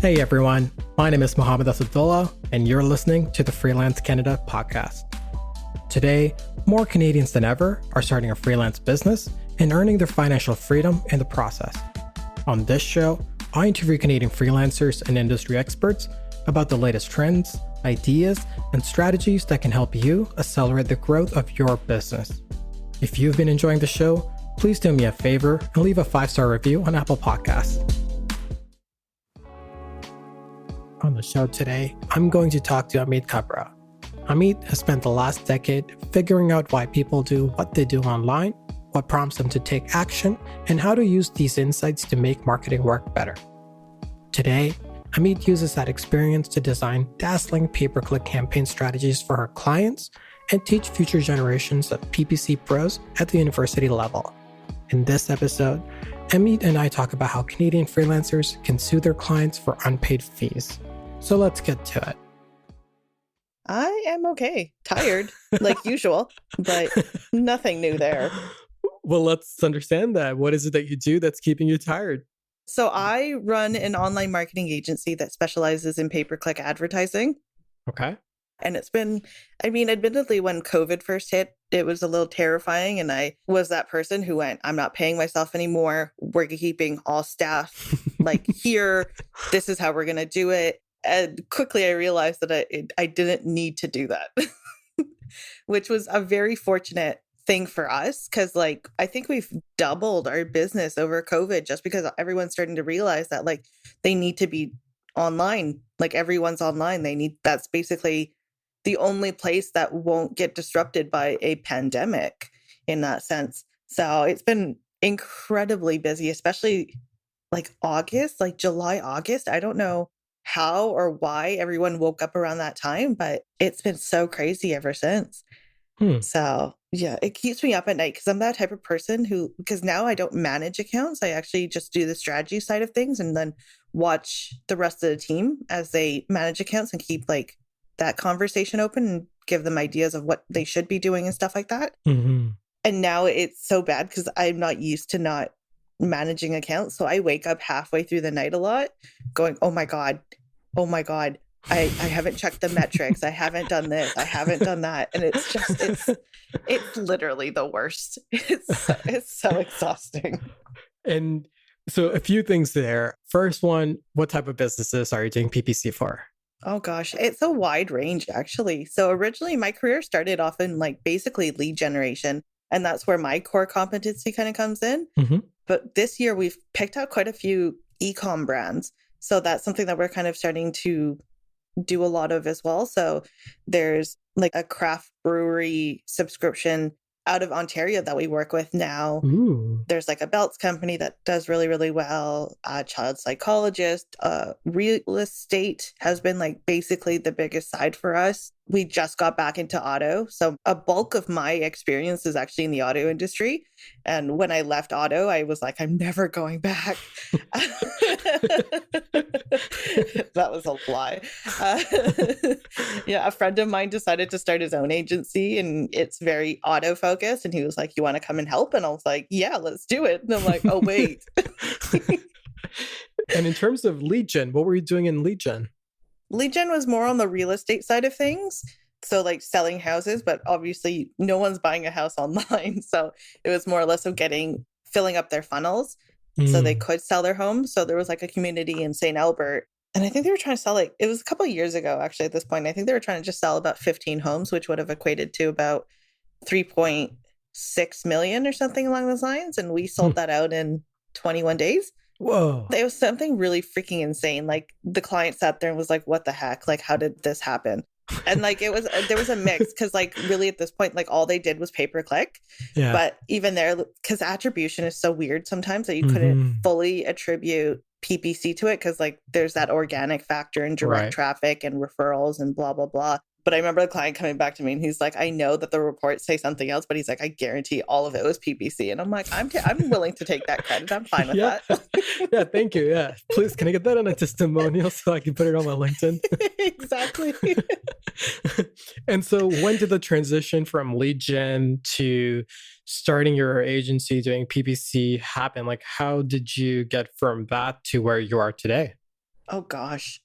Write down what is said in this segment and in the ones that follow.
Hey everyone, my name is Mohammed Asadullah, and you're listening to the Freelance Canada podcast. Today, more Canadians than ever are starting a freelance business and earning their financial freedom in the process. On this show, I interview Canadian freelancers and industry experts about the latest trends, ideas, and strategies that can help you accelerate the growth of your business. If you've been enjoying the show, please do me a favor and leave a 5-star review on Apple Podcasts. On the show today, I'm going to talk to Ameet Khabra. Ameet has spent the last decade figuring out why people do what they do online, what prompts them to take action, and how to use these insights to make marketing work better. Today, Ameet uses that experience to design dazzling pay-per-click campaign strategies for her clients and teach future generations of PPC pros at the university level. In this episode, Ameet and I talk about how Canadian freelancers can sue their clients for unpaid fees. So let's get to it. I am okay. Tired, like usual, but nothing new there. Well, let's understand that. What is it that you do that's keeping you tired? So I run an online marketing agency that specializes in pay-per-click advertising. Okay. And it's been, admittedly, when COVID first hit, it was a little terrifying. And I was that person who went, I'm not paying myself anymore. We're keeping all staff here. This is how we're going to do it. And quickly I realized that I didn't need to do that, which was a very fortunate thing for us. Because I think we've doubled our business over COVID just because everyone's starting to realize that they need to be online. Everyone's online. That's basically the only place that won't get disrupted by a pandemic in that sense. So it's been incredibly busy, especially August, July, August. I don't know how or why everyone woke up around that time, but it's been so crazy ever since. So yeah, it keeps me up at night because I'm that type of person because now I don't manage accounts. I actually just do the strategy side of things and then watch the rest of the team as they manage accounts and keep that conversation open and give them ideas of what they should be doing and stuff like that. Mm-hmm. And now it's so bad because I'm not used to not managing accounts. So I wake up halfway through the night a lot going, oh my God, I haven't checked the metrics. I haven't done this. I haven't done that. And it's literally the worst. It's so exhausting. And so a few things there. First one, what type of businesses are you doing PPC for? Oh gosh, it's a wide range actually. So originally my career started off in basically lead generation. And that's where my core competency kind of comes in. Mm-hmm. But this year we've picked out quite a few e-com brands. So that's something that we're kind of starting to do a lot of as well. So there's a craft brewery subscription out of Ontario that we work with now. Ooh. There's a belts company that does really, really well. A child psychologist, real estate has been basically the biggest side for us. We just got back into auto. So a bulk of my experience is actually in the auto industry. And when I left auto, I was I'm never going back. That was a lie. A friend of mine decided to start his own agency and it's very auto focused. And he was like, you want to come and help? And I was like, yeah, let's do it. And I'm like, oh, wait. And in terms of lead gen, what were you doing in lead gen? Lead gen was more on the real estate side of things. So selling houses, but obviously no one's buying a house online. So it was more or less of filling up their funnels so they could sell their home. So there was a community in St. Albert. And I think they were trying to sell it was a couple of years ago, actually, at this point. I think they were trying to just sell about 15 homes, which would have equated to about 3.6 million or something along those lines. And we sold that out in 21 days. Whoa. It was something really freaking insane. The client sat there and was like, what the heck? How did this happen? And there was a mix because really at this point, all they did was pay-per-click. Yeah. But even there, because attribution is so weird sometimes that you couldn't fully attribute PPC to it because there's that organic factor and direct traffic and referrals and blah, blah, blah. But I remember the client coming back to me and he's like, I know that the reports say something else, but he's like, I guarantee all of it was PPC. And I'm like, I'm willing to take that credit. I'm fine with that. Yeah, thank you. Yeah. Please, can I get that on a testimonial so I can put it on my LinkedIn? Exactly. And so when did the transition from lead gen to starting your agency doing PPC happen? How did you get from that to where you are today? Oh gosh.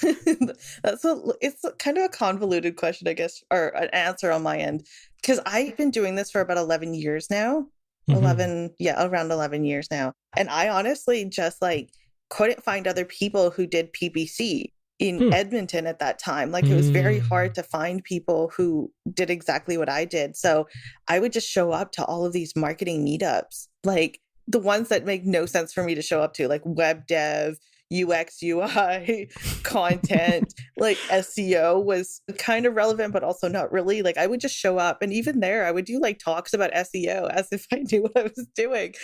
It's kind of a convoluted question, I guess, or an answer on my end. Because I've been doing this for about 11 years now. Hmm. 11, yeah, around 11 years now. And I honestly just like couldn't find other people who did PPC in Hmm. Edmonton at that time. Like it was very Mm. hard to find people who did exactly what I did. So I would just show up to all of these marketing meetups, like the ones that make no sense for me to show up to, like web dev, UX, UI, content, like SEO was kind of relevant, but also not really. Like I would just show up. And even there, I would do like talks about SEO as if I knew what I was doing.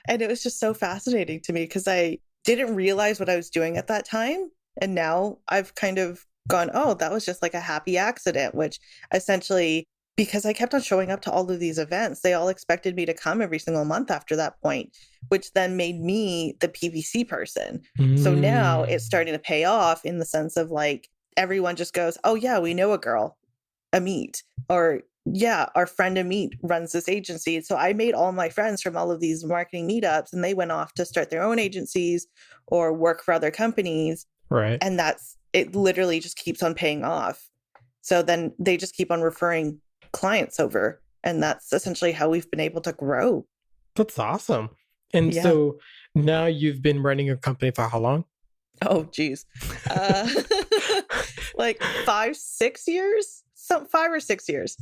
And it was just so fascinating to me because I didn't realize what I was doing at that time. And now I've kind of gone, oh, that was just like a happy accident, which essentially, because I kept on showing up to all of these events, they all expected me to come every single month after that point, which then made me the PPC person. So now Mm. it's starting to pay off in the sense of like everyone just goes, oh, yeah, we know a girl, Ameet, or yeah, our friend Ameet runs this agency. So I made all my friends from all of these marketing meetups and they went off to start their own agencies or work for other companies. Right. And that's it, literally just keeps on paying off. So then they just keep on referring clients over. And that's essentially how we've been able to grow. That's awesome. And Yeah. so now you've been running your company for how long? Oh, geez. Uh, like 5, 6 years, some 5 or 6 years.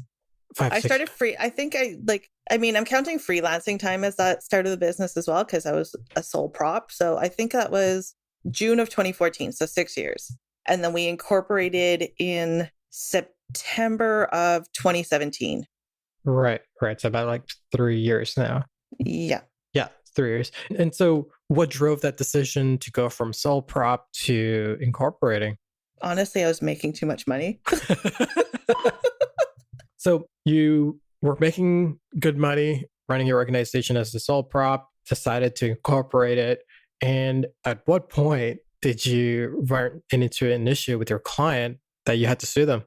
Five, I six. started free. I think I mean, I'm counting freelancing time as that start of the business as well, because I was a sole prop. So I think that was June of 2014. So 6 years. And then we incorporated in September of 2017. Right. Right. So about like 3 years now. Yeah. Yeah, 3 years. And so what drove that decision to go from sole prop to incorporating? Honestly, I was making too much money. So you were making good money running your organization as a sole prop, decided to incorporate it. And at what point did you run into an issue with your client that you had to sue them?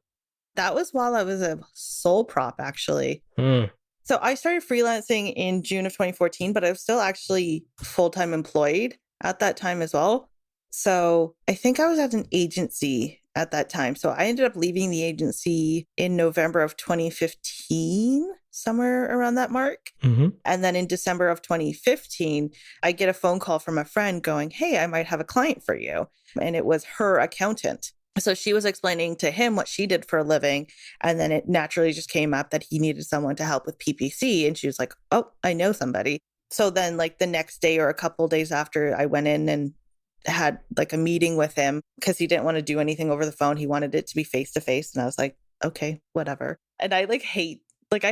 That was while I was a sole prop, actually. Mm. So I started freelancing in June of 2014, but I was still actually full time employed at that time as well. So I think I was at an agency at that time. So I ended up leaving the agency in November of 2015, somewhere around that mark. Hmm. And then in December of 2015, I get a phone call from a friend going, hey, I might have a client for you. And it was her accountant. So she was explaining to him what she did for a living. And then it naturally just came up that he needed someone to help with PPC. And she was like, oh, I know somebody. So then, like the next day or a couple days after, I went in and had like a meeting with him because he didn't want to do anything over the phone. He wanted it to be face to face. And I was like, okay, whatever. And I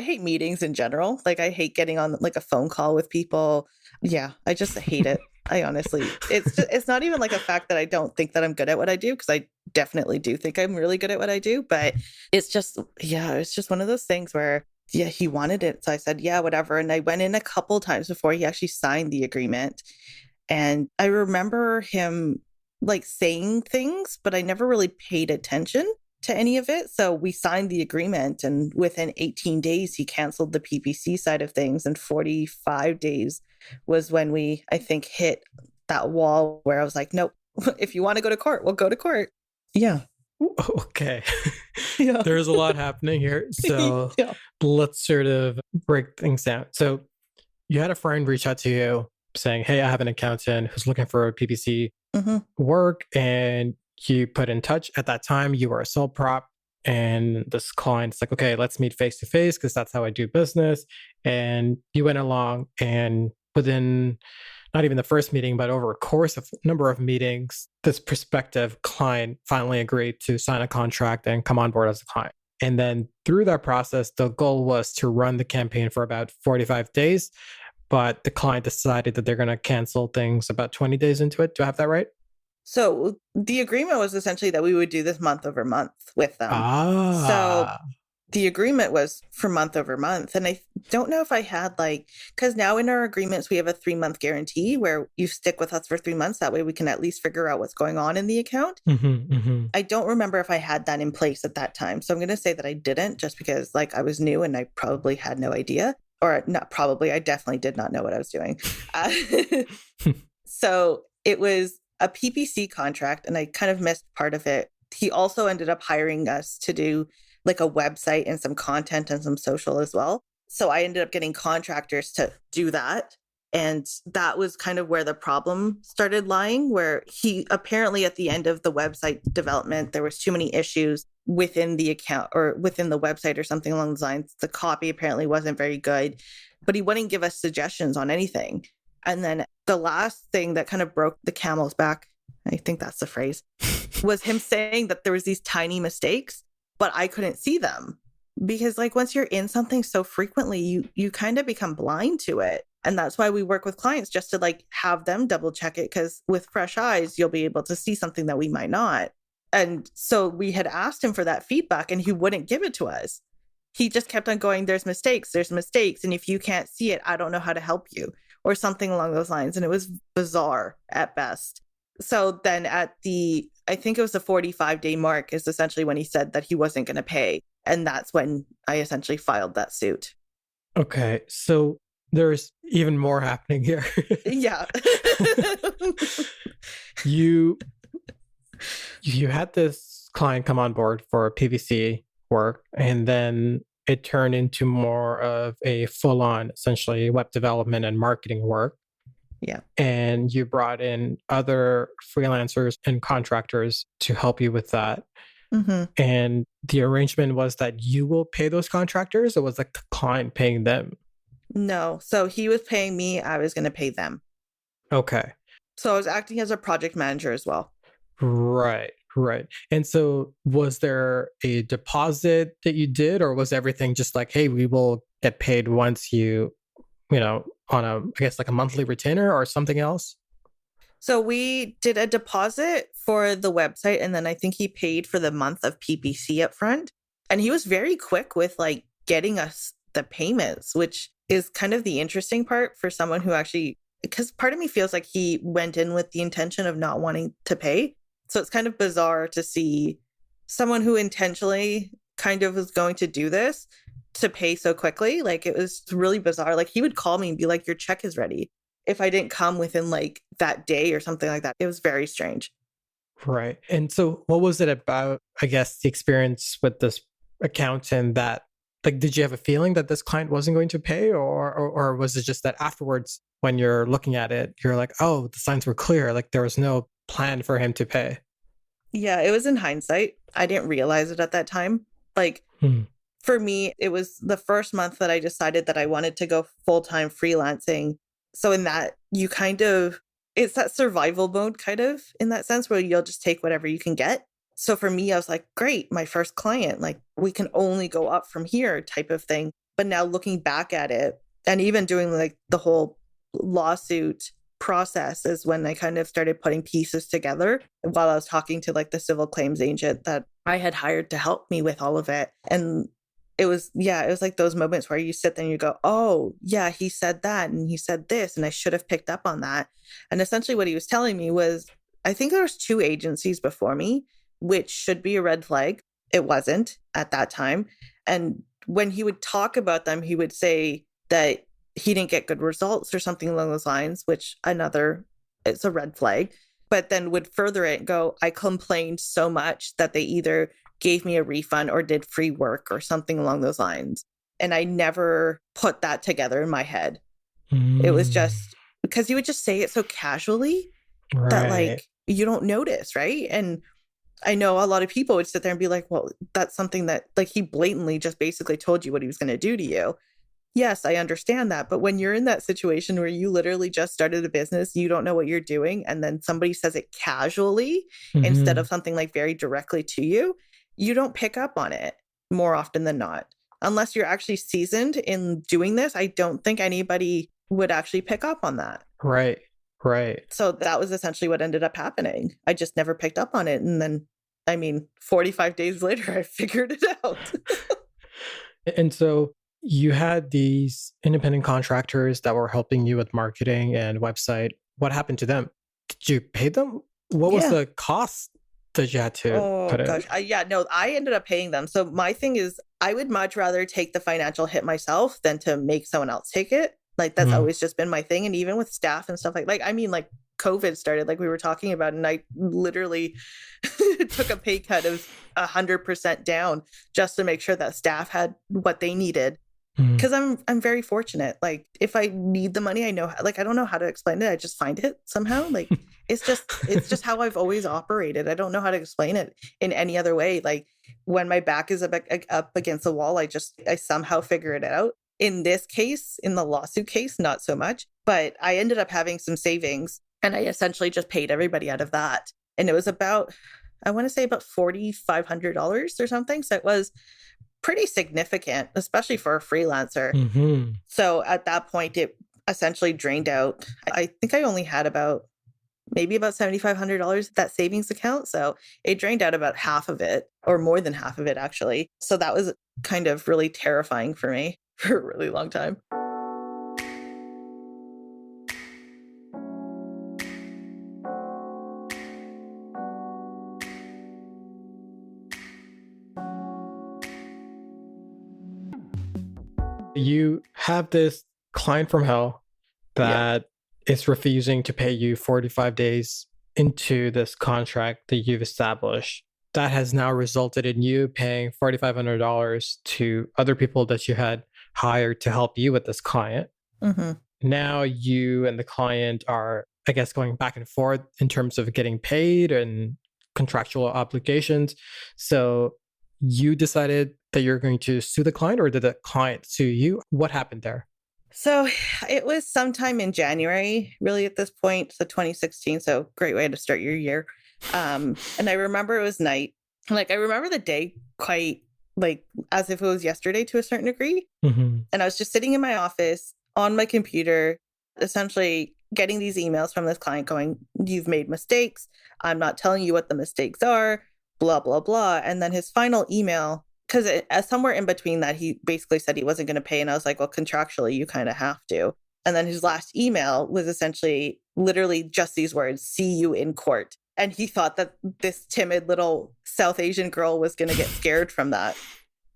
hate meetings in general. Like I hate getting on like a phone call with people. Yeah, I just hate it. I honestly, it's not even like a fact that I don't think that I'm good at what I do, because I definitely do think I'm really good at what I do, but it's just, yeah, it's just one of those things where, yeah, he wanted it. So I said, yeah, whatever. And I went in a couple times before he actually signed the agreement. And I remember him like saying things, but I never really paid attention to any of it. So we signed the agreement, and within 18 days, he canceled the PPC side of things. And 45 days was when we, I think, hit that wall where I was like, nope, if you want to go to court, we'll go to court. Yeah. Okay. Yeah. There's a lot happening here. So Yeah. let's sort of break things down. So you had a friend reach out to you saying, hey, I have an accountant who's looking for a PPC Hmm. work, and you put in touch. At that time you were a sole prop, and this client's like, okay, let's meet face to face because that's how I do business. And you went along, and within not even the first meeting, but over a course of a number of meetings, this prospective client finally agreed to sign a contract and come on board as a client. And then through that process, the goal was to run the campaign for about 45 days, but the client decided that they're going to cancel things about 20 days into it. Do I have that right? So the agreement was essentially that we would do this month over month with them. So Ah. the agreement was for month over month. And I don't know if I had like, because now in our agreements, we have a 3 month guarantee where you stick with us for 3 months. That way we can at least figure out what's going on in the account. Hmm. Hmm. I don't remember if I had that in place at that time. So I'm going to say that I didn't, just because like I was new and I probably had no idea, or not probably, I definitely did not know what I was doing. Uh, so it was a PPC contract, and I kind of missed part of it. He also ended up hiring us to do like a website and some content and some social as well. So I ended up getting contractors to do that. And that was kind of where the problem started lying, where he apparently at the end of the website development, there was too many issues within the account or within the website or something along those lines. The copy apparently wasn't very good, but he wouldn't give us suggestions on anything. And then the last thing that kind of broke the camel's back, I think that's the phrase, was him saying that there was these tiny mistakes, but I couldn't see them. Because like once you're in something so frequently, you kind of become blind to it. And that's why we work with clients, just to like have them double check it, because with fresh eyes, you'll be able to see something that we might not. And so we had asked him for that feedback and he wouldn't give it to us. He just kept on going, there's mistakes. And if you can't see it, I don't know how to help you, or something along those lines. And it was bizarre at best. So then I think it was the 45-day mark is essentially when he said that he wasn't going to pay. And that's when I essentially filed that suit. Okay. So there's even more happening here. Yeah. You had this client come on board for PVC work, and then it turned into more of a full-on, essentially, web development and marketing work. Yeah. And you brought in other freelancers and contractors to help you with that. Mm-hmm. And the arrangement was that you will pay those contractors, or was the client paying them? No. So he was paying me. I was going to pay them. Okay. So I was acting as a project manager as well. Right. And so was there a deposit that you did, or was everything just like, hey, we will get paid once on I guess like a monthly retainer or something else? So we did a deposit for the website, and then I think he paid for the month of PPC up front. And he was very quick with like getting us the payments, which is kind of the interesting part for someone who actually, because part of me feels like he went in with the intention of not wanting to pay. So it's kind of bizarre to see someone who intentionally kind of was going to do this to pay so quickly. Like it was really bizarre. Like he would call me and be like, your check is ready, if I didn't come within like that day or something like that. It was very strange. Right. And so what was it about, I guess, the experience with this accountant that, like, did you have a feeling that this client wasn't going to pay, or was it just that afterwards when you're looking at it, you're like, oh, the signs were clear, like there was no plan for him to pay? Yeah, it was in hindsight. I didn't realize it at that time. Like for me, it was the first month that I decided that I wanted to go full-time freelancing. So in that, it's that survival mode kind of in that sense where you'll just take whatever you can get. So for me, I was like, great, my first client, like we can only go up from here type of thing. But now looking back at it and even doing like the whole lawsuit process is when I kind of started putting pieces together while I was talking to like the civil claims agent that I had hired to help me with all of it. And it was like those moments where you sit there and you go, oh, yeah, he said that and he said this, and I should have picked up on that. And essentially what he was telling me was, I think there was 2 agencies before me, which should be a red flag. It wasn't at that time. And when he would talk about them, he would say that he didn't get good results or something along those lines, which it's a red flag. But then would further it and go, I complained so much that they either gave me a refund or did free work or something along those lines. And I never put that together in my head. It was just because he would just say it so casually that like you don't notice, right? And I know a lot of people would sit there and be like, well, that's something that like he blatantly just basically told you what he was going to do to you. Yes, I understand that. But when you're in that situation where you literally just started a business, you don't know what you're doing, and then somebody says it casually instead of something like very directly to you, you don't pick up on it more often than not. Unless you're actually seasoned in doing this, I don't think anybody would actually pick up on that. Right. So that was essentially what ended up happening. I just never picked up on it. And then, 45 days later, I figured it out. And so you had these independent contractors that were helping you with marketing and website. What happened to them? Did you pay them? What was the cost that you had to put in? I ended up paying them. So my thing is, I would much rather take the financial hit myself than to make someone else take it. Like that's always just been my thing. And even with staff and stuff like COVID started, like we were talking about, and I literally took a pay cut of 100% down just to make sure that staff had what they needed. Because I'm very fortunate. Like if I need the money, I know like I don't know how to explain it. I just find it somehow. Like it's just how I've always operated. I don't know how to explain it in any other way. Like when my back is up against the wall, I somehow figure it out. In this case, in the lawsuit case, not so much. But I ended up having some savings, and I essentially just paid everybody out of that. And it was about, I want to say about $4,500 or something. So it was pretty significant, especially for a freelancer. Mm-hmm. So at that point, it essentially drained out. I think I only had maybe about $7,500 that savings account. So it drained out about half of it, or more than half of it, actually. So that was kind of really terrifying for me for a really long time. You have this client from hell that is refusing to pay you 45 days into this contract that you've established. That has now resulted in you paying $4,500 to other people that you had hired to help you with this client. Mm-hmm. Now you and the client are, I guess, going back and forth in terms of getting paid and contractual obligations. So you decided that you're going to sue the client, or did the client sue you? What happened there? So it was sometime in January, really at this point, so 2016. So great way to start your year. And I remember it was night. Like I remember the day quite like as if it was yesterday to a certain degree. Mm-hmm. And I was just sitting in my office on my computer, essentially getting these emails from this client going, "You've made mistakes. I'm not telling you what the mistakes are, blah, blah, blah." And then his final email, because somewhere in between that, he basically said he wasn't going to pay. And I was like, well, contractually, you kind of have to. And then his last email was essentially literally just these words, "See you in court." And he thought that this timid little South Asian girl was going to get scared from that.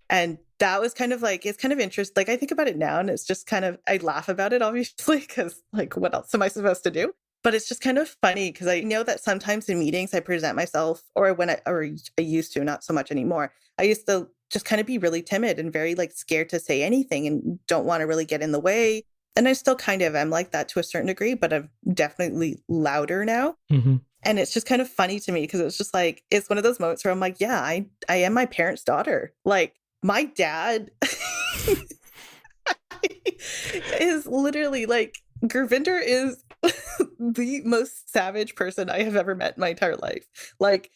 And that was kind of like, it's kind of interesting. Like I think about it now and it's just kind of, I laugh about it, obviously, because like, what else am I supposed to do? But it's just kind of funny because I know that sometimes in meetings I present myself, or I used to, not so much anymore. I used to just kind of be really timid and very like scared to say anything and don't want to really get in the way. And I still kind of am like that to a certain degree, but I'm definitely louder now. Mm-hmm. And it's just kind of funny to me because it's just like, it's one of those moments where I'm like, yeah, I am my parents' daughter. Like my dad is literally like, Gurvinder is the most savage person I have ever met in my entire life. Like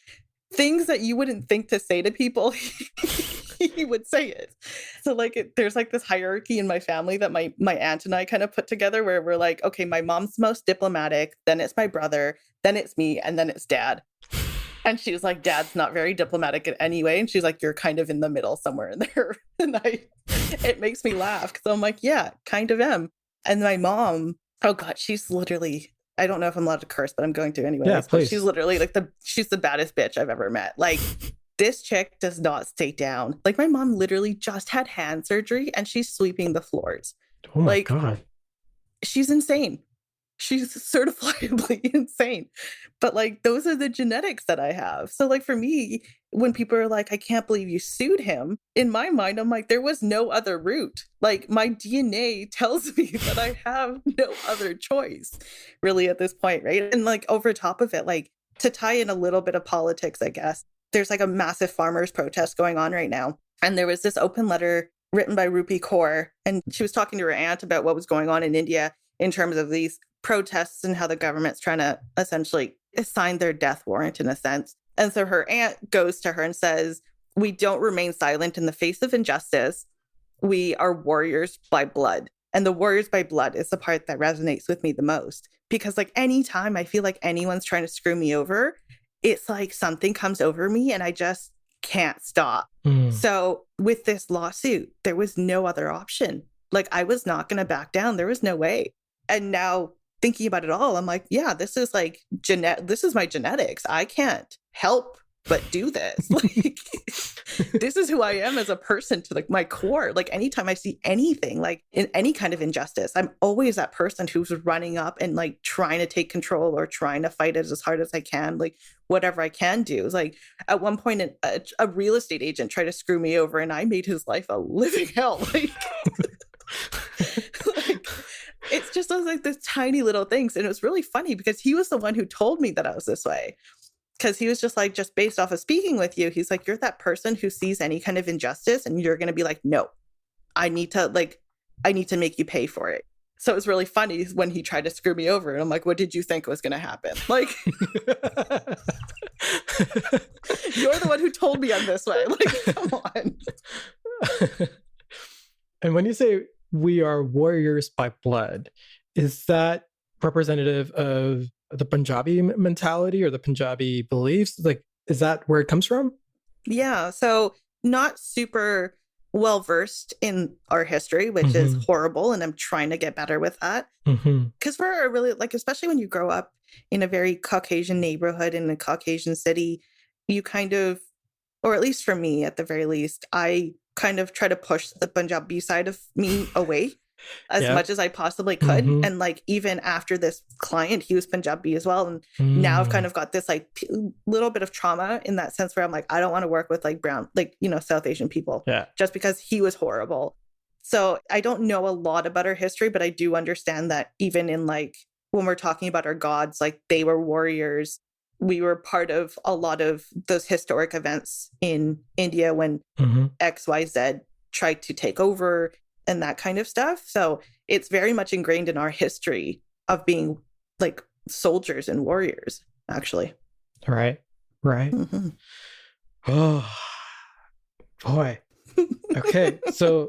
things that you wouldn't think to say to people, he would say it. So like there's like this hierarchy in my family that my aunt and I kind of put together where we're like, okay, my mom's most diplomatic, then it's my brother, then it's me, and then it's dad. And she was like, "Dad's not very diplomatic in any way." And she's like, "You're kind of in the middle somewhere in there." And it makes me laugh because I'm like, yeah, kind of am. And my mom, oh God, she's literally, I don't know if I'm allowed to curse, but I'm going to anyway. Yeah, please. She's literally like she's the baddest bitch I've ever met. Like this chick does not stay down. Like my mom literally just had hand surgery and she's sweeping the floors. Oh my like, God. She's insane. She's certifiably insane. But like, those are the genetics that I have. So like for me, when people are like, "I can't believe you sued him," in my mind, I'm like, there was no other route. Like my DNA tells me that I have no other choice really at this point. Right. And like over top of it, like to tie in a little bit of politics, I guess, there's like a massive farmers protest going on right now. And there was this open letter written by Rupi Kaur. And she was talking to her aunt about what was going on in India in terms of these protests and how the government's trying to essentially assign their death warrant in a sense. And so her aunt goes to her and says, "We don't remain silent in the face of injustice. We are warriors by blood." And the warriors by blood is the part that resonates with me the most. Because like anytime I feel like anyone's trying to screw me over, it's like something comes over me and I just can't stop. So with this lawsuit, there was no other option. Like I was not going to back down. There was no way. And now thinking about it all, I'm like, yeah, this is like this is my genetics. I can't help but do this. Like, this is who I am as a person to like my core. Like anytime I see anything like in any kind of injustice, I'm always that person who's running up and like trying to take control or trying to fight it as hard as I can, like whatever I can do. It's like at one point a real estate agent tried to screw me over and I made his life a living hell. Like, like it's just like this tiny little things. And it was really funny because he was the one who told me that I was this way. Because he was just like, just based off of speaking with you, he's like, you're that person who sees any kind of injustice and you're going to be like, no, I need to make you pay for it. So it was really funny when he tried to screw me over. And I'm like, what did you think was going to happen? Like, you're the one who told me I'm this way. Like, come on. And when you say we are warriors by blood, is that representative of the Punjabi mentality or the Punjabi beliefs? Like, is that where it comes from? Yeah. So not super well versed in our history, which is horrible. And I'm trying to get better with that. Because we're really like, especially when you grow up in a very Caucasian neighborhood in a Caucasian city, you kind of, or at least for me, at the very least, I kind of try to push the Punjabi side of me away as much as I possibly could. And like, even after this client, he was Punjabi as well. And now I've kind of got this like little bit of trauma in that sense where I'm like, I don't want to work with like brown, like, you know, South Asian people just because he was horrible. So I don't know a lot about our history, but I do understand that even in like, when we're talking about our gods, like they were warriors. We were part of a lot of those historic events in India when XYZ tried to take over and that kind of stuff. So it's very much ingrained in our history of being like soldiers and warriors, actually. Right. Oh, boy. Okay. So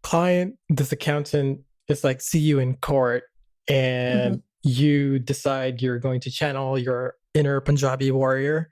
client, this accountant is like, see you in court and you decide you're going to channel your inner Punjabi warrior.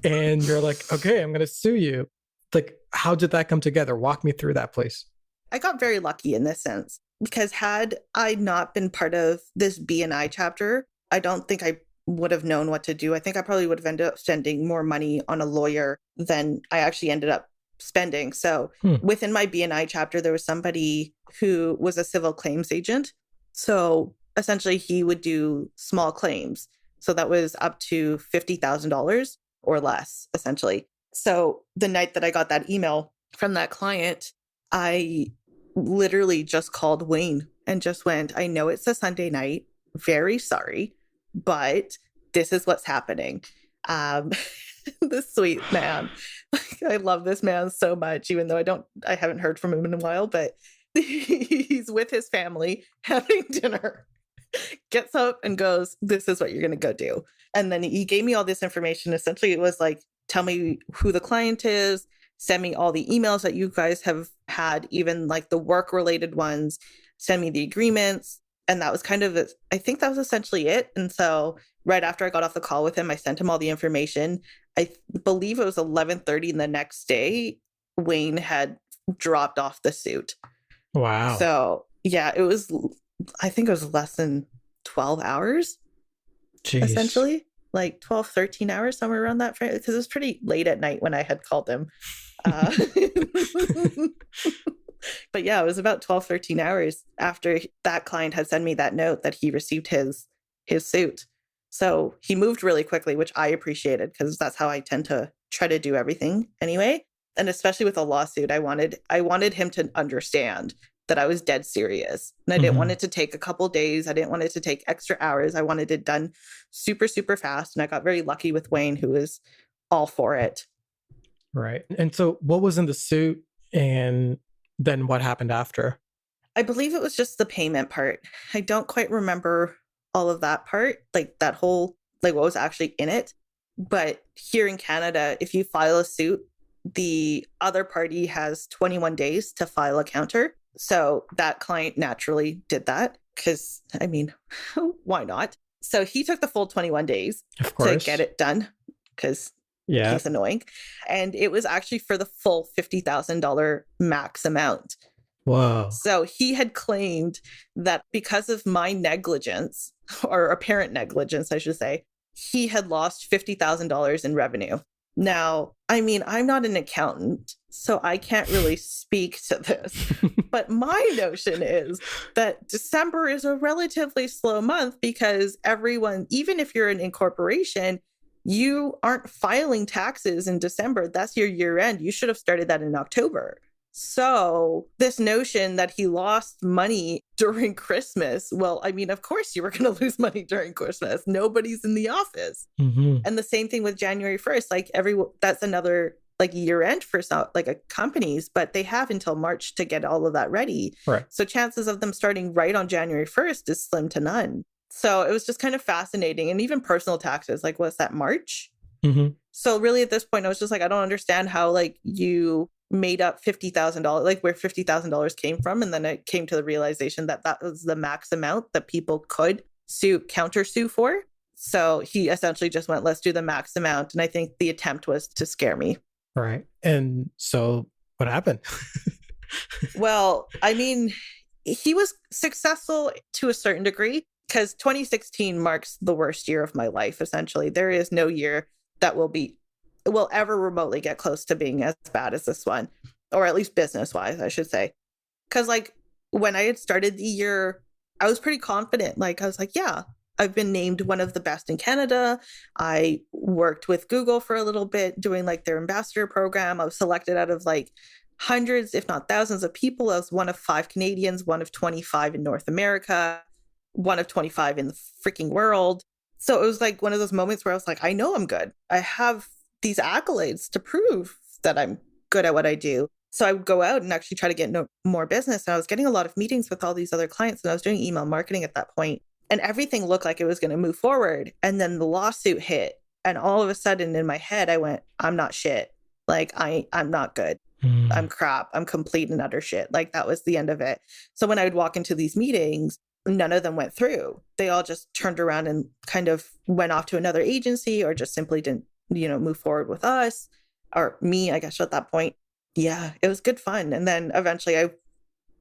And you're like, okay, I'm going to sue you. Like, how did that come together? Walk me through that, please. I got very lucky in this sense because had I not been part of this BNI chapter, I don't think I would have known what to do. I think I probably would have ended up spending more money on a lawyer than I actually ended up spending. So within my BNI chapter, there was somebody who was a civil claims agent. So essentially he would do small claims. So that was up to $50,000 or less, essentially. So the night that I got that email from that client, I literally just called Wayne and just went, I know it's a Sunday night. Very sorry, but this is what's happening. This sweet man. I love this man so much, even though I haven't heard from him in a while, but he's with his family having dinner, gets up and goes, this is what you're going to go do. And then he gave me all this information. Essentially, it was like, tell me who the client is, send me all the emails that you guys have had, even like the work related ones, send me the agreements. And that was kind of, I think that was essentially it. And so right after I got off the call with him, I sent him all the information. I believe it was 11:30 the next day, Wayne had dropped off the suit. Wow. So yeah, I think it was less than 12 hours, Jeez. Essentially. Like 12, 13 hours, somewhere around that, because it was pretty late at night when I had called him. But yeah, it was about 12, 13 hours after that client had sent me that note that he received his suit. So he moved really quickly, which I appreciated because that's how I tend to try to do everything anyway. And especially with a lawsuit, I wanted him to understand that I was dead serious. And I didn't want it to take a couple days. I didn't want it to take extra hours. I wanted it done super, super fast. And I got very lucky with Wayne, who was all for it. Right. And so what was in the suit and then what happened after? I believe it was just the payment part. I don't quite remember all of that part, like that whole, like what was actually in it. But here in Canada, if you file a suit, the other party has 21 days to file a counter. So that client naturally did that because, I mean, why not? So he took the full 21 days to get it done because he's annoying. And it was actually for the full $50,000 max amount. Whoa. So he had claimed that because of my negligence, or apparent negligence, I should say, he had lost $50,000 in revenue. Now, I mean, I'm not an accountant, so I can't really speak to this. But my notion is that December is a relatively slow month because everyone, even if you're an incorporation, you aren't filing taxes in December. That's your year end. You should have started that in October. So this notion that he lost money during Christmas, well, I mean, of course you were going to lose money during Christmas. Nobody's in the office. Mm-hmm. And the same thing with January 1st, like that's another like year end for some like companies, but they have until March to get all of that ready. Right. So chances of them starting right on January 1st is slim to none. So it was just kind of fascinating. And even personal taxes, like what's that, March? Mm-hmm. So really at this point, I was just like, I don't understand how like you made up $50,000, like where $50,000 came from. And then it came to the realization that that was the max amount that people could counter-sue for. So he essentially just went, let's do the max amount. And I think the attempt was to scare me. Right. And so what happened? Well, I mean, he was successful to a certain degree because 2016 marks the worst year of my life, essentially. There is no year that will ever remotely get close to being as bad as this one, or at least business-wise, I should say. Because like when I had started the year, I was pretty confident. Like I was like, yeah, I've been named one of the best in Canada. I worked with Google for a little bit doing like their ambassador program. I was selected out of like hundreds, if not thousands of people. I was one of 5 Canadians, one of 25 in North America, one of 25 in the freaking world. So it was like one of those moments where I was like, I know I'm good. I have these accolades to prove that I'm good at what I do. So I would go out and actually try to get more business. And I was getting a lot of meetings with all these other clients, and I was doing email marketing at that point. And everything looked like it was going to move forward. And then the lawsuit hit. And all of a sudden in my head, I went, I'm not shit. Like, I'm not good. I'm crap. I'm complete and utter shit. Like, that was the end of it. So when I would walk into these meetings, none of them went through. They all just turned around and kind of went off to another agency or just simply didn't, move forward with us or me, I guess, at that point. Yeah, it was good fun. And then eventually I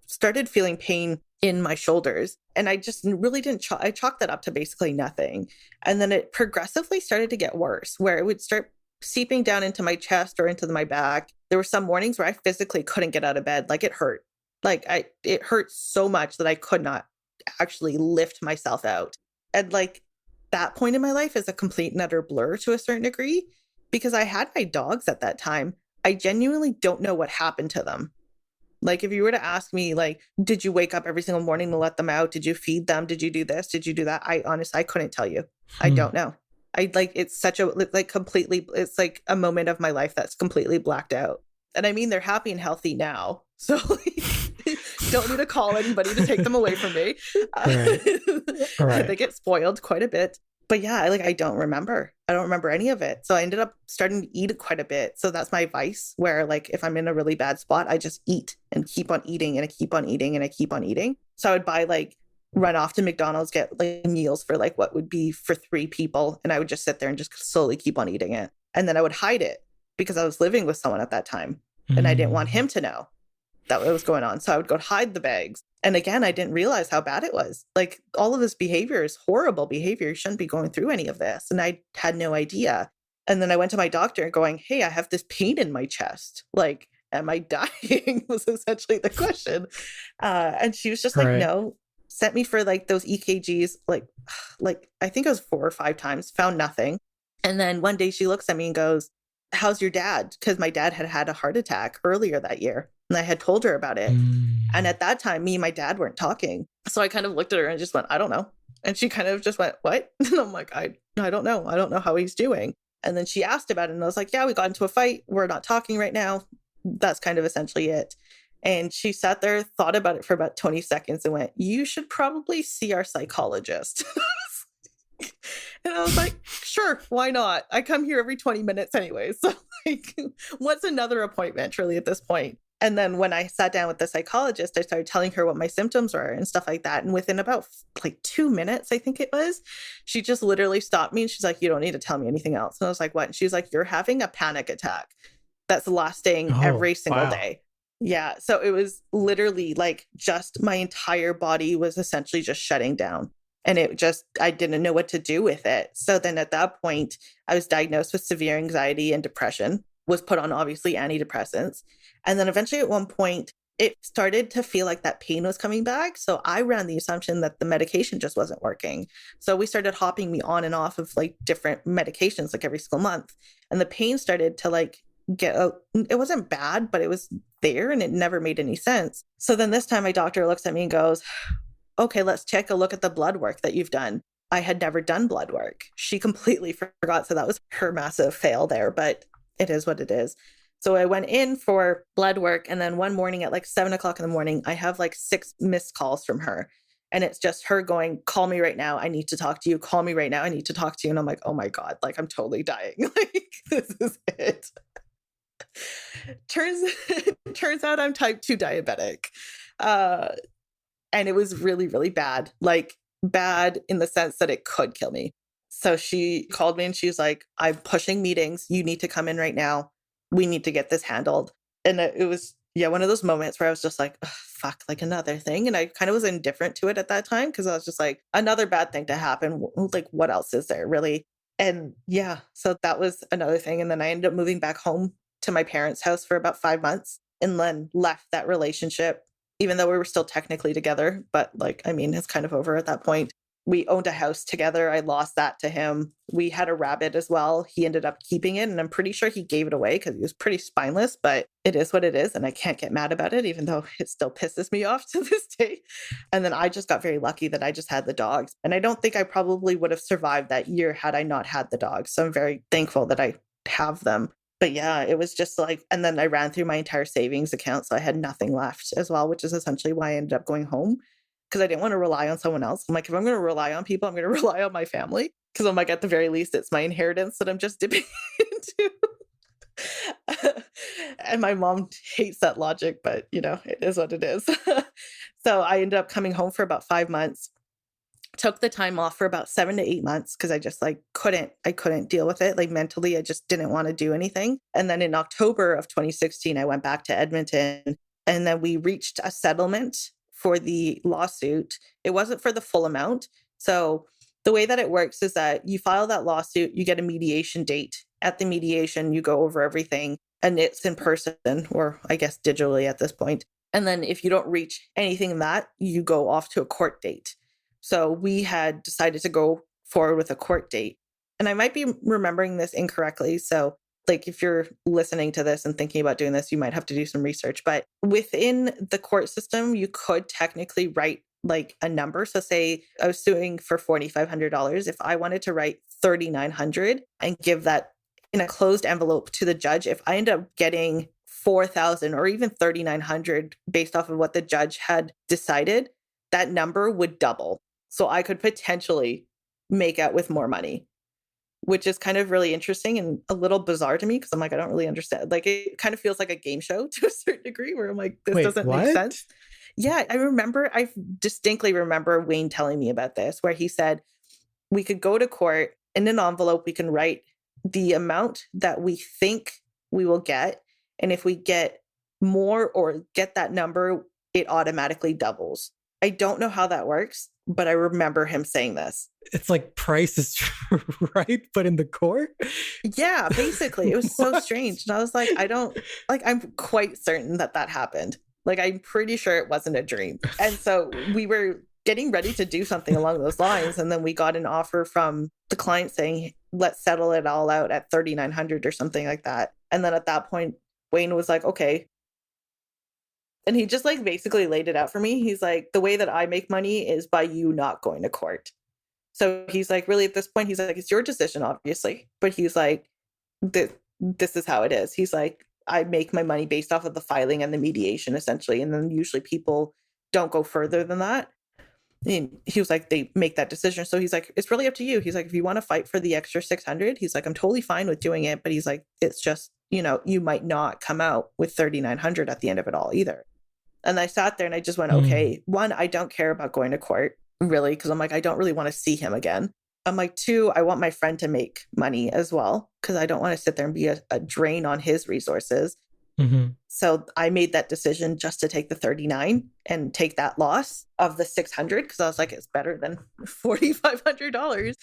started feeling pain in my shoulders. And I just really didn't, I chalked that up to basically nothing. And then it progressively started to get worse, where it would start seeping down into my chest or into my back. There were some mornings where I physically couldn't get out of bed. Like it hurt. It hurt so much that I could not actually lift myself out. And like that point in my life is a complete and utter blur to a certain degree because I had my dogs at that time. I genuinely don't know what happened to them. Like, if you were to ask me, like, did you wake up every single morning to let them out? Did you feed them? Did you do this? Did you do that? I couldn't tell you. I don't know. It's such a, like, completely, it's like a moment of my life that's completely blacked out. And I mean, they're happy and healthy now. So, like, don't need to call anybody to take them away from me. Right. They get spoiled quite a bit. But yeah, I don't remember. I don't remember any of it. So I ended up starting to eat quite a bit. So that's my vice, where like if I'm in a really bad spot, I just eat and keep on eating and I keep on eating and I keep on eating. So I would run off to McDonald's, get like meals for like what would be for 3 people. And I would just sit there and just slowly keep on eating it. And then I would hide it because I was living with someone at that time. And I didn't want him to know that what was going on. So I would go hide the bags. And again, I didn't realize how bad it was. Like all of this behavior is horrible behavior. You shouldn't be going through any of this. And I had no idea. And then I went to my doctor going, hey, I have this pain in my chest. Like, am I dying? Was essentially the question. And she was just like, no, sent me for like those EKGs, like I think it was 4 or 5 times, found nothing. And then one day she looks at me and goes, how's your dad? Because my dad had had a heart attack earlier that year. And I had told her about it. And at that time, me and my dad weren't talking. So I kind of looked at her and just went, I don't know. And she kind of just went, what? And I'm like, I don't know. I don't know how he's doing. And then she asked about it. And I was like, yeah, we got into a fight. We're not talking right now. That's kind of essentially it. And she sat there, thought about it for about 20 seconds and went, you should probably see our psychologist. And I was like, sure, why not? I come here every 20 minutes anyway. So like, what's another appointment really at this point? And then when I sat down with the psychologist, I started telling her what my symptoms were and stuff like that. And within about like 2 minutes, I think it was, she just literally stopped me and she's like, you don't need to tell me anything else. And I was like, what? And she's like, you're having a panic attack that's lasting every single day. Yeah. So it was literally like just my entire body was essentially just shutting down. And I didn't know what to do with it. So then at that point, I was diagnosed with severe anxiety and depression, was put on obviously antidepressants. And then eventually at one point, it started to feel like that pain was coming back. So I ran the assumption that the medication just wasn't working. So we started hopping me on and off of like different medications, like every single month. And the pain started to like get out. It wasn't bad, but it was there and it never made any sense. So then this time my doctor looks at me and goes, okay, let's take a look at the blood work that you've done. I had never done blood work. She completely forgot. So that was her massive fail there, but it is what it is. So I went in for blood work. And then one morning at like 7 o'clock in the morning, I have like 6 missed calls from her. And it's just her going, call me right now. I need to talk to you. Call me right now. I need to talk to you. And I'm like, oh my God, like I'm totally dying. Like this is it. Turns out I'm type 2 diabetic. And it was really, really bad, like bad in the sense that it could kill me. So she called me and she's like, I'm pushing meetings. You need to come in right now. We need to get this handled. And it was, one of those moments where I was just like, fuck, like another thing. And I kind of was indifferent to it at that time because I was just like, another bad thing to happen. Like, what else is there really? And so that was another thing. And then I ended up moving back home to my parents' house for about 5 months and then left that relationship, even though we were still technically together. But like, I mean, it's kind of over at that point. We owned a house together. I lost that to him. We had a rabbit as well. He ended up keeping it. And I'm pretty sure he gave it away because he was pretty spineless, but it is what it is. And I can't get mad about it, even though it still pisses me off to this day. And then I just got very lucky that I just had the dogs. And I don't think I probably would have survived that year had I not had the dogs. So I'm very thankful that I have them. But it was just like, and then I ran through my entire savings account. So I had nothing left as well, which is essentially why I ended up going home. Because I didn't want to rely on someone else. I'm like, if I'm going to rely on people, I'm going to rely on my family. Because I'm like, at the very least, it's my inheritance that I'm just dipping into. And my mom hates that logic, but it is what it is. So I ended up coming home for about 5 months. Took the time off for about 7 to 8 months because I just like I couldn't deal with it. Like mentally, I just didn't want to do anything. And then in October of 2016, I went back to Edmonton and then we reached a settlement for the lawsuit. It wasn't for the full amount. So the way that it works is that you file that lawsuit, you get a mediation date. At the mediation, you go over everything and it's in person or I guess digitally at this point. And then if you don't reach anything in that, you go off to a court date. So we had decided to go forward with a court date. And I might be remembering this incorrectly. So like if you're listening to this and thinking about doing this, you might have to do some research. But within the court system, you could technically write like a number. So say I was suing for $4,500. If I wanted to write $3,900 and give that in a closed envelope to the judge, if I end up getting $4,000 or even $3,900 based off of what the judge had decided, that number would double. So I could potentially make out with more money, which is kind of really interesting and a little bizarre to me because I'm like, I don't really understand. Like it kind of feels like a game show to a certain degree where I'm like, this doesn't make sense. Yeah, I distinctly remember Wayne telling me about this where he said we could go to court in an envelope, we can write the amount that we think we will get. And if we get more or get that number, it automatically doubles. I don't know how that works, but I remember him saying this. It's like Price is Right, but in the court? Yeah, basically. It was so strange. And I was like, I'm quite certain that happened. Like, I'm pretty sure it wasn't a dream. And so we were getting ready to do something along those lines. And then we got an offer from the client saying, let's settle it all out at $3,900 or something like that. And then at that point, Wayne was like, okay. And he just like basically laid it out for me. He's like, the way that I make money is by you not going to court. So he's like, really at this point, he's like, it's your decision, obviously. But he's like, this is how it is. He's like, I make my money based off of the filing and the mediation, essentially. And then usually people don't go further than that. And he was like, they make that decision. So he's like, it's really up to you. He's like, if you want to fight for the extra 600, he's like, I'm totally fine with doing it. But he's like, it's just, you might not come out with 3,900 at the end of it all either. And I sat there and I just went, okay, one, I don't care about going to court, really, because I'm like, I don't really want to see him again. I'm like, two, I want my friend to make money as well, because I don't want to sit there and be a drain on his resources. Hmm. So I made that decision just to take the 39 and take that loss of the 600 because I was like, it's better than $4,500.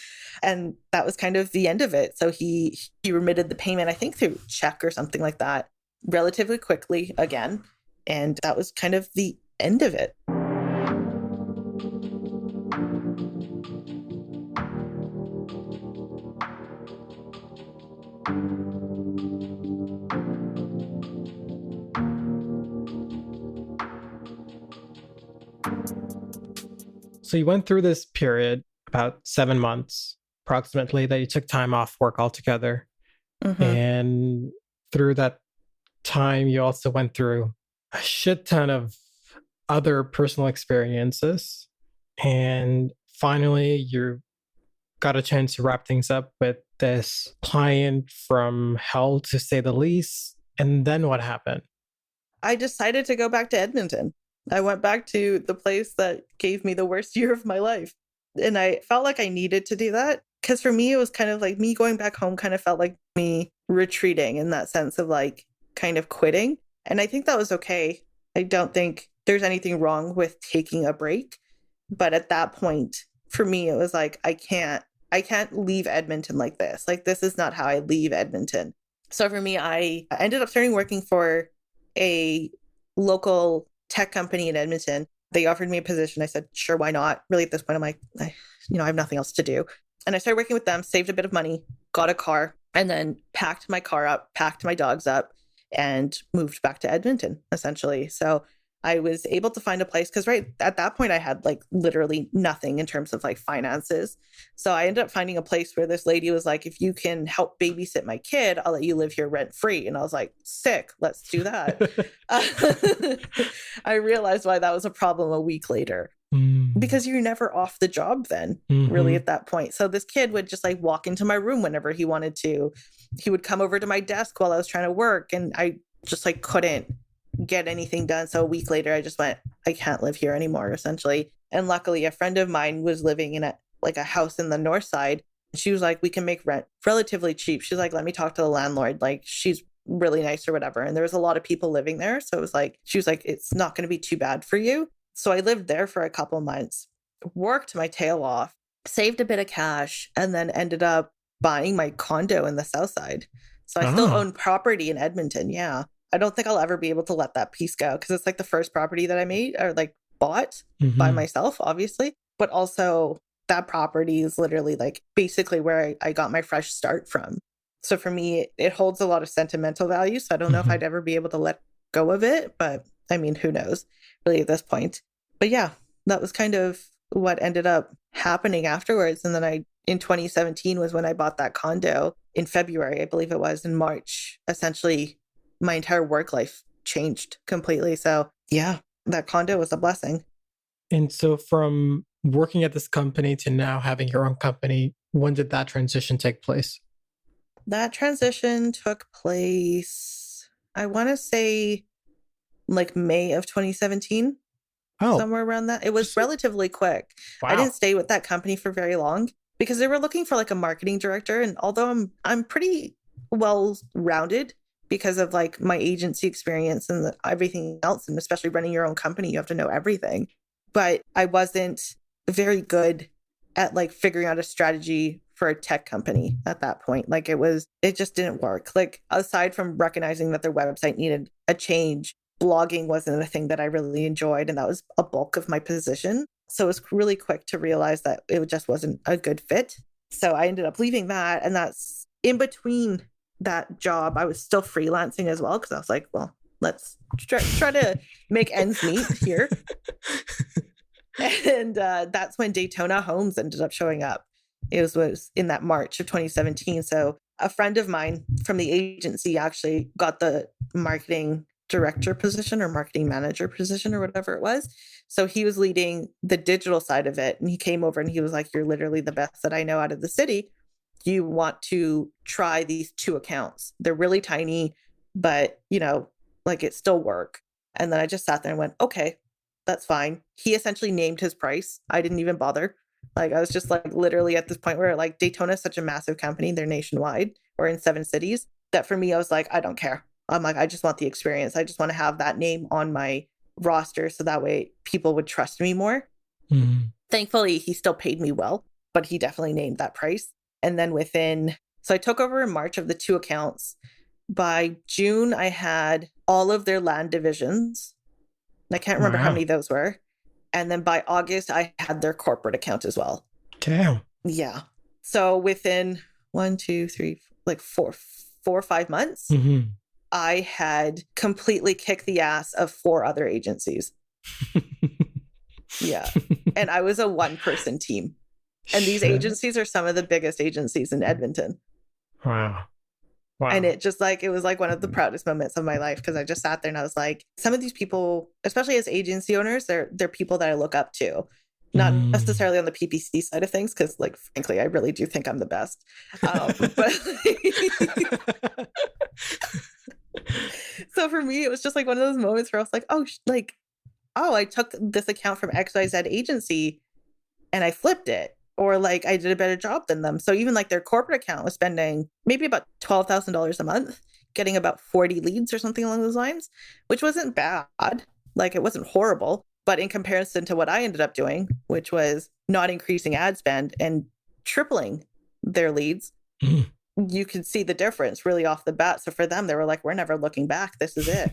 And that was kind of the end of it. So he remitted the payment, I think through check or something like that, relatively quickly again. And that was kind of the end of it. So you went through this period, about 7 months approximately, that you took time off work altogether. Mm-hmm. And through that time, you also went through a shit ton of other personal experiences. And finally, you got a chance to wrap things up with this client from hell, to say the least. And then what happened? I decided to go back to Edmonton. I went back to the place that gave me the worst year of my life. And I felt like I needed to do that because for me, it was kind of like me going back home kind of felt like me retreating in that sense of like kind of quitting. And I think that was okay. I don't think there's anything wrong with taking a break. But at that point, for me, it was like, I can't leave Edmonton like this. Like, this is not how I leave Edmonton. So for me, I ended up starting working for a local tech company in Edmonton. They offered me a position. I said, sure, why not? Really, at this point, I'm like, I have nothing else to do. And I started working with them, saved a bit of money, got a car, and then packed my car up, packed my dogs up, and moved back to Edmonton, essentially. So I was able to find a place because right at that point I had like literally nothing in terms of like finances. So I ended up finding a place where this lady was like, if you can help babysit my kid, I'll let you live here rent free. And I was like, sick, let's do that. I realized why that was a problem a week later because you're never off the job then, really, at that point. So this kid would just like walk into my room whenever he wanted to. He would come over to my desk while I was trying to work, and I just like couldn't get anything done. So a week later, I just went, I can't live here anymore, essentially. And luckily, a friend of mine was living in a house in the north side. She was like, we can make rent relatively cheap. She's like, let me talk to the landlord. Like, she's really nice or whatever. And there was a lot of people living there. So it was like, she was like, it's not going to be too bad for you. So I lived there for a couple months, worked my tail off, saved a bit of cash, and then ended up buying my condo in the south side. So I still own property in Edmonton. Yeah. I don't think I'll ever be able to let that piece go because it's like the first property that I made or like bought by myself, obviously. But also that property is literally like basically where I got my fresh start from. So for me, it holds a lot of sentimental value. So I don't know if I'd ever be able to let go of it. But I mean, who knows really at this point. But yeah, that was kind of what ended up happening afterwards. And then in 2017 was when I bought that condo in February, I believe it was. In March, essentially my entire work life changed completely. So yeah, that condo was a blessing. And so from working at this company to now having your own company, when did that transition take place? That transition took place, I want to say like May of 2017, somewhere around that. It was relatively quick. Wow. I didn't stay with that company for very long because they were looking for like a marketing director. And although I'm pretty well rounded because of like my agency experience and everything else, and especially running your own company, you have to know everything. But I wasn't very good at like figuring out a strategy for a tech company at that point. Like it just didn't work. Like aside from recognizing that their website needed a change, blogging wasn't a thing that I really enjoyed. And that was a bulk of my position. So it was really quick to realize that it just wasn't a good fit. So I ended up leaving that. And that's in between that job. I was still freelancing as well because I was like, well, let's try to make ends meet here. And that's when Daytona Homes ended up showing up. It was in that March of 2017. So a friend of mine from the agency actually got the marketing director position or marketing manager position or whatever it was. So he was leading the digital side of it. And he came over and he was like, you're literally the best that I know out of the city. You want to try these 2 accounts. They're really tiny, but like it still work. And then I just sat there and went, okay, that's fine. He essentially named his price. I didn't even bother. Like I was just like literally at this point where like Daytona is such a massive company. They're nationwide or in 7 cities that for me, I was like, I don't care. I'm like, I just want the experience. I just want to have that name on my roster so that way people would trust me more. Thankfully, he still paid me well, but he definitely named that price. And then so I took over in March of the 2 accounts. By June, I had all of their land divisions. I can't remember how many those were. And then by August, I had their corporate account as well. Damn. Yeah. So within 1, 2, 3, like 4 or 5 months, I had completely kicked the ass of 4 other agencies. Yeah. And I was a 1-person team. And these agencies are some of the biggest agencies in Edmonton. Wow. And it just like, it was like one of the proudest moments of my life, because I just sat there and I was like, some of these people, especially as agency owners, they're people that I look up to. Not necessarily on the PPC side of things, because like, frankly, I really do think I'm the best. But so for me, it was just like one of those moments where I was like, oh, I took this account from XYZ agency and I flipped it, or like I did a better job than them. So even like their corporate account was spending maybe about $12,000 a month, getting about 40 leads or something along those lines, which wasn't bad. Like it wasn't horrible, but in comparison to what I ended up doing, which was not increasing ad spend and tripling their leads, you could see the difference really off the bat. So for them, they were like, we're never looking back. This is it.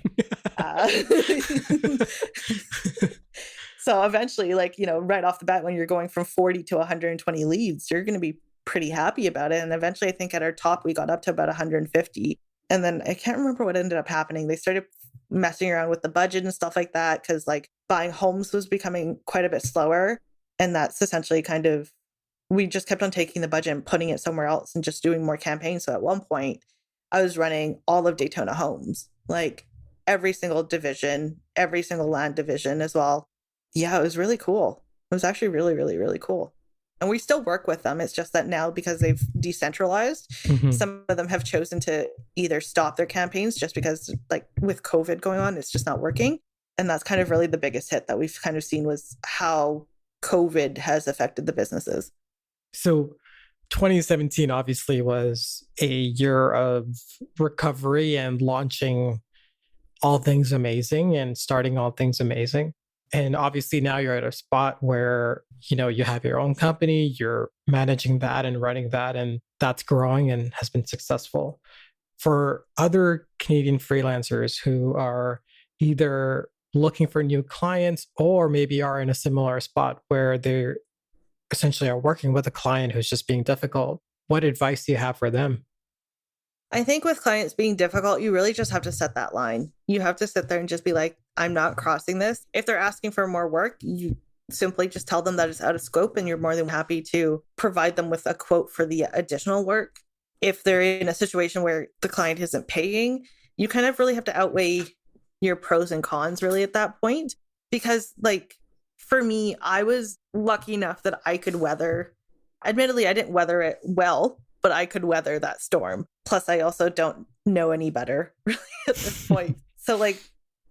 So eventually, like, right off the bat, when you're going from 40 to 120 leads, you're going to be pretty happy about it. And eventually, I think at our top, we got up to about 150. And then I can't remember what ended up happening. They started messing around with the budget and stuff like that, because like buying homes was becoming quite a bit slower. And that's essentially we just kept on taking the budget and putting it somewhere else and just doing more campaigns. So at one point, I was running all of Daytona Homes, like every single division, every single land division as well. Yeah, it was really cool. It was actually really, really, really cool. And we still work with them. It's just that now, because they've decentralized, some of them have chosen to either stop their campaigns just because, like, with COVID going on, it's just not working. And that's kind of really the biggest hit that we've kind of seen, was how COVID has affected the businesses. So 2017 obviously was a year of recovery and launching All Things Amazing and starting All Things Amazing. And obviously now you're at a spot where, you have your own company, you're managing that and running that, and that's growing and has been successful. For other Canadian freelancers who are either looking for new clients or maybe are in a similar spot where they're essentially are working with a client who's just being difficult, what advice do you have for them? I think with clients being difficult, you really just have to set that line. You have to sit there and just be like, I'm not crossing this. If they're asking for more work, you simply just tell them that it's out of scope, and you're more than happy to provide them with a quote for the additional work. If they're in a situation where the client isn't paying, you kind of really have to outweigh your pros and cons really at that point. Because like for me, I was lucky enough that I could admittedly, I didn't weather it well, but I could weather that storm. Plus, I also don't know any better really at this point. So like,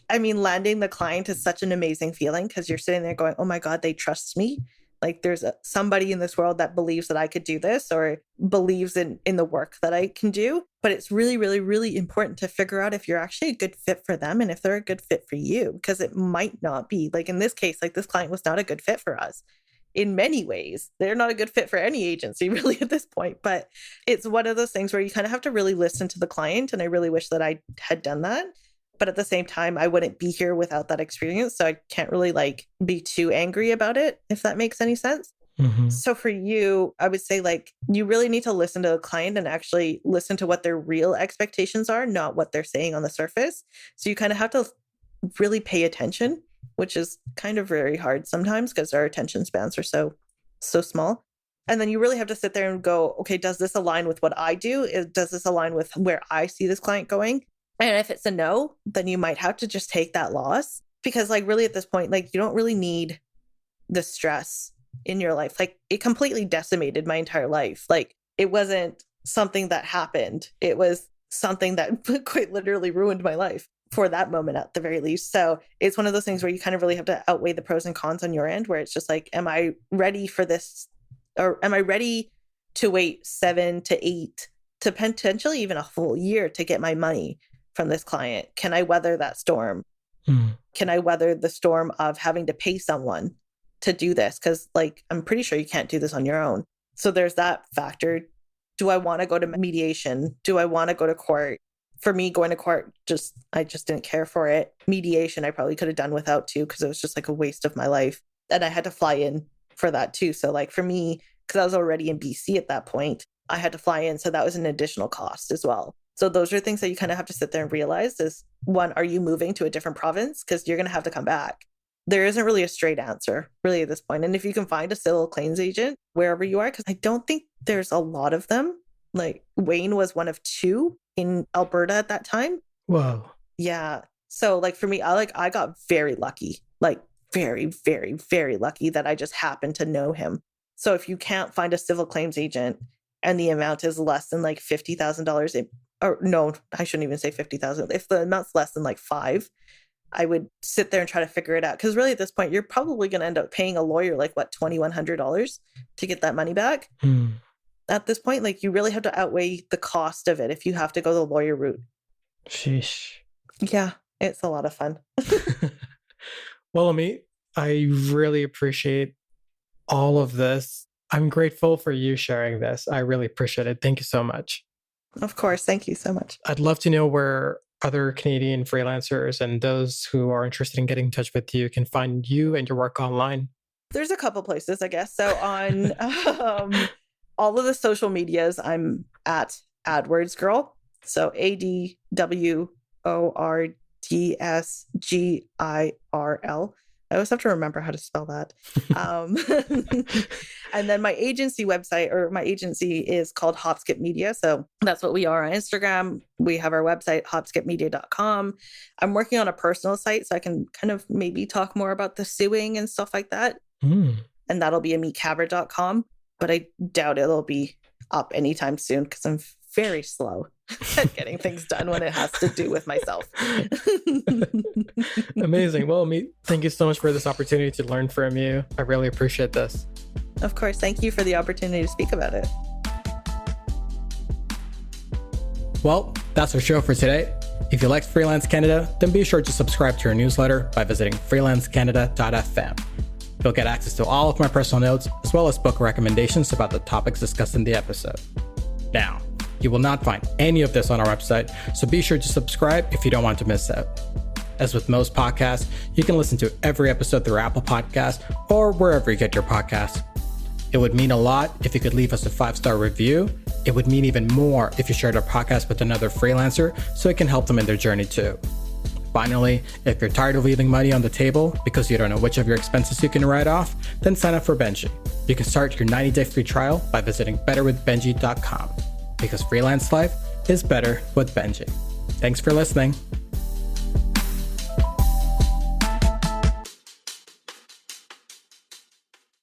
I mean, landing the client is such an amazing feeling, because you're sitting there going, oh my God, they trust me. Like there's somebody in this world that believes that I could do this, or believes in the work that I can do. But it's really, really, really important to figure out if you're actually a good fit for them and if they're a good fit for you, because it might not be. Like in this case, like this client was not a good fit for us. In many ways, they're not a good fit for any agency really at this point. But it's one of those things where you kind of have to really listen to the client. And I really wish that I had done that. But at the same time, I wouldn't be here without that experience. So I can't really like be too angry about it, if that makes any sense. So for you, I would say like you really need to listen to the client and actually listen to what their real expectations are, not what they're saying on the surface. So you kind of have to really pay attention, which is kind of very hard sometimes because our attention spans are so small. And then you really have to sit there and go, okay, does this align with what I do? Does this align with where I see this client going? And if it's a no, then you might have to just take that loss, because like really at this point, like you don't really need the stress in your life. Like it completely decimated my entire life. Like it wasn't something that happened. It was something that quite literally ruined my life for that moment at the very least. So it's one of those things where you kind of really have to outweigh the pros and cons on your end, where it's just like, am I ready for this? Or am I ready to wait 7 to 8 to potentially even a full year to get my money from this client? Can I weather that storm? Mm. Can I weather the storm of having to pay someone to do this? Because like, I'm pretty sure you can't do this on your own. So there's that factor. Do I want to go to mediation? Do I want to go to court? For me, going to court, I just didn't care for it. Mediation, I probably could have done without too, because it was just like a waste of my life. And I had to fly in for that too. So like for me, because I was already in BC at that point, I had to fly in. So that was an additional cost as well. So those are things that you kind of have to sit there and realize is, one, are you moving to a different province? Because you're going to have to come back. There isn't really a straight answer really at this point. And if you can find a civil claims agent wherever you are, because I don't think there's a lot of them. Like Wayne was one of 2 in Alberta at that time. Whoa. Yeah. So like for me, I got very lucky, like very, very, very lucky that I just happened to know him. So if you can't find a civil claims agent and the amount is less than like $50,000, or no, I shouldn't even say 50,000. If the amount's less than like 5, I would sit there and try to figure it out. Because really at this point, you're probably going to end up paying a lawyer like what, $2,100 to get that money back. At this point, like you really have to outweigh the cost of it if you have to go the lawyer route. Sheesh. Yeah, it's a lot of fun. Well, Ameet, I really appreciate all of this. I'm grateful for you sharing this. I really appreciate it. Thank you so much. Of course. Thank you so much. I'd love to know where other Canadian freelancers and those who are interested in getting in touch with you can find you and your work online. There's a couple places, I guess. So on all of the social medias, I'm at AdWords Girl. So AdWordsGirl. I always have to remember how to spell that. And then my agency website, or my agency, is called Hopskip Media. So that's what we are on Instagram. We have our website, hopskipmedia.com. I'm working on a personal site, so I can kind of maybe talk more about the suing and stuff like that. And that'll be ameetkhabra.com. But I doubt it'll be up anytime soon because I'm very slow at getting things done when it has to do with myself. Amazing. Well, Ameet, thank you so much for this opportunity to learn from you. I really appreciate this. Of course. Thank you for the opportunity to speak about it. Well, that's our show for today. If you liked Freelance Canada, then be sure to subscribe to our newsletter by visiting freelancecanada.fm. You'll get access to all of my personal notes, as well as book recommendations about the topics discussed in the episode. Now, you will not find any of this on our website, so be sure to subscribe if you don't want to miss out. As with most podcasts, you can listen to every episode through Apple Podcasts or wherever you get your podcasts. It would mean a lot if you could leave us a 5-star review. It would mean even more if you shared our podcast with another freelancer so it can help them in their journey too. Finally, if you're tired of leaving money on the table because you don't know which of your expenses you can write off, then sign up for Benji. You can start your 90-day free trial by visiting betterwithbenji.com, because freelance life is better with Benji. Thanks for listening.